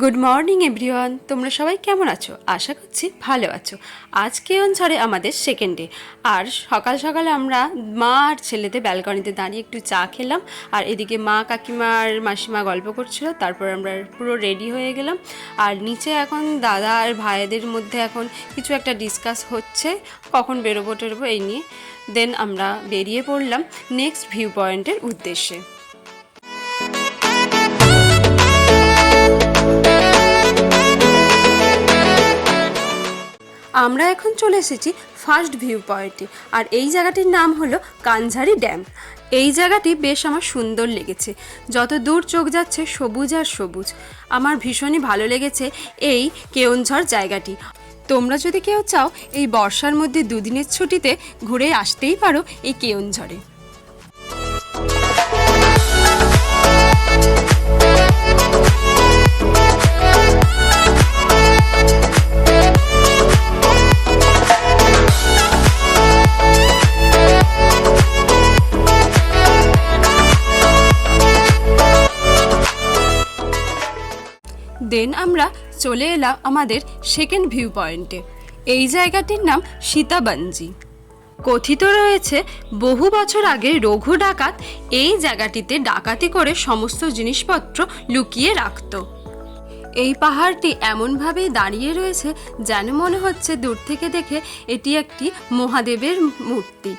Good morning everyone, তোমরা সবাই কেমন আছো? আশা করছি ভালো আছো। আজ কেওনঝড়ে আমাদের সেকেন্ড ডে। আর সকাল সকালে আমরা মা আর ছেলেতে ব্যালকনিতে দাঁড়িয়ে একটু চা খেলাম। আর এদিকে মা, কাকিমা আর মাসিমা গল্প করছিল। তারপর আমরা পুরো রেডি হয়ে গেলাম। আর নিচে এখন দাদা আর ভাইদের মধ্যে এখন কিছু একটা ডিসকাস হচ্ছে, কখন বেরোবো টেরোবো এই নিয়ে। দেন আমরা বেরিয়ে পড়লাম নেক্সট ভিউ পয়েন্টের উদ্দেশ্যে। আমরা এখন চলে এসেছি ফার্স্ট ভিউ পয়েন্টে। আর এই জায়গাটির নাম হলো কানঝারি ড্যাম। এই জায়গাটি বেশ আমার সুন্দর লেগেছে। যত দূর চোখ যাচ্ছে সবুজ আর সবুজ। আমার ভীষণই ভালো লেগেছে এই কেওনঝড় জায়গাটি। তোমরা যদি কেউ চাও এই বর্ষার মধ্যে দুদিনের ছুটিতে ঘুরে আসতেই পারো এই কেওনঝড়ে। দেন আমরা চলে এলাম আমাদের সেকেন্ড ভিউ পয়েন্টে। এই জায়গাটির নাম সীতাবাঞ্জি। কথিত রয়েছে বহু বছর আগে রঘু ডাকাত এই জায়গাটিতে ডাকাতি করে সমস্ত জিনিসপত্র লুকিয়ে রাখত। এই পাহাড়টি এমনভাবেই দাঁড়িয়ে রয়েছে যেন মনে হচ্ছে দূর থেকে দেখে এটি একটি মহাদেবের মূর্তি।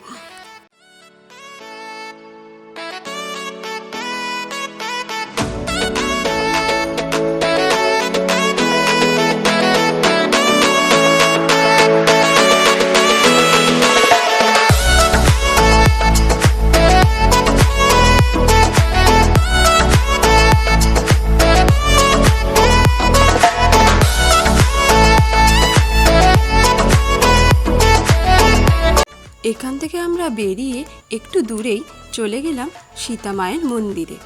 এখান থেকে আমরা বেরিয়ে একটু দূরেই চলে গেলাম সীতা মায়ের মন্দিরে।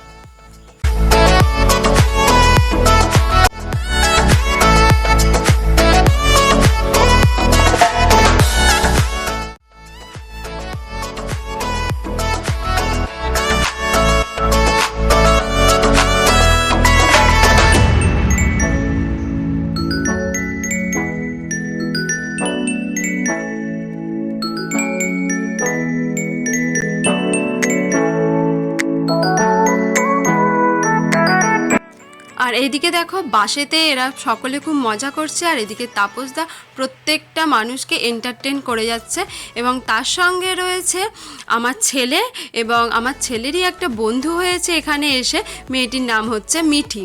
আর এদিকে দেখো বাসেতে এরা সকলে খুব মজা করছে। আর এদিকে তাপসদা প্রত্যেকটা মানুষকে এন্টারটেন করে যাচ্ছে। এবং তার সঙ্গে রয়েছে আমার ছেলে, এবং আমার ছেলেরই একটা বন্ধু হয়েছে এখানে এসে, মেয়েটির নাম হচ্ছে মিঠি।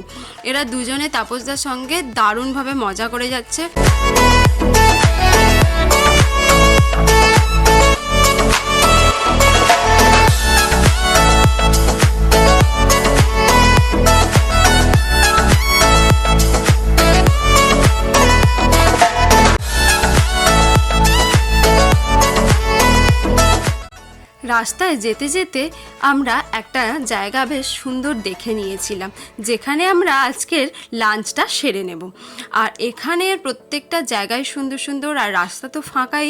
এরা দুজনে তাপসদার সঙ্গে দারুণভাবে মজা করে যাচ্ছে। রাস্তায় যেতে যেতে আমরা একটা জায়গা বেশ সুন্দর দেখে নিয়েছিলাম, যেখানে আমরা আজকের লাঞ্চটা সেরে নেব। আর এখানের প্রত্যেকটা জায়গায় সুন্দর সুন্দর, আর রাস্তা তো ফাঁকাই,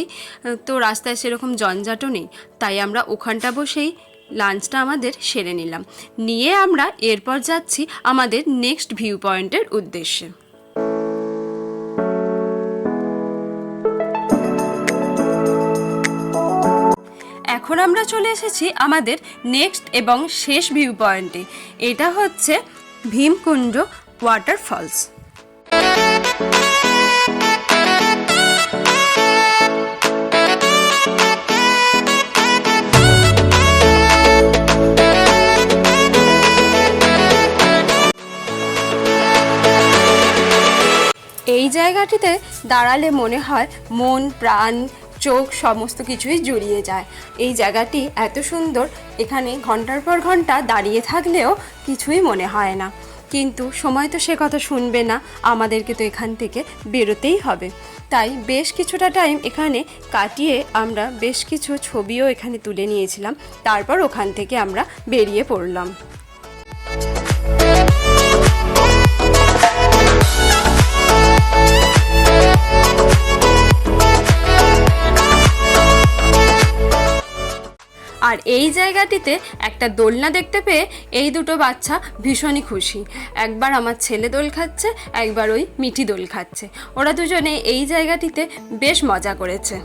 তো রাস্তায় সেরকম জঞ্জাটও নেই। তাই আমরা ওখানটা বসেই লাঞ্চটা আমাদের সেরে নিলাম। নিয়ে আমরা এরপর যাচ্ছি আমাদের নেক্সট ভিউ পয়েন্টের উদ্দেশ্যে। এখন আমরা চলে এসেছি আমাদের নেক্সট এবং শেষ ভিউ পয়েন্টে। এটা হচ্ছে ভীমকুণ্ড ওয়াটারফলস। এই জায়গাটিতে দাঁড়ালে মনে হয় মন প্রাণ চোখ সমস্ত কিছুই জুড়িয়ে যায়। এই জায়গাটি এত সুন্দর, এখানে ঘন্টার পর ঘন্টা দাঁড়িয়ে থাকলেও কিছুই মনে হয় না। কিন্তু সময় তো সে কথা শুনবে না, আমাদেরকে তো এখান থেকে বেরোতেই হবে। তাই বেশ কিছুটা টাইম এখানে কাটিয়ে আমরা বেশ কিছু ছবিও এখানে তুলে নিয়েছিলাম। তারপর ওখান থেকে আমরা বেরিয়ে পড়লাম। আর এই জায়গাটিতে একটা দোলনা দেখতে পেয়ে এই দুটো বাচ্চা ভীষণই খুশি। একবার আমার ছেলে দোল খাচ্ছে, একবার ওই মিঠি দোল খাচ্ছে। ওরা দুজনে এই জায়গাটিতে বেশ মজা করেছে।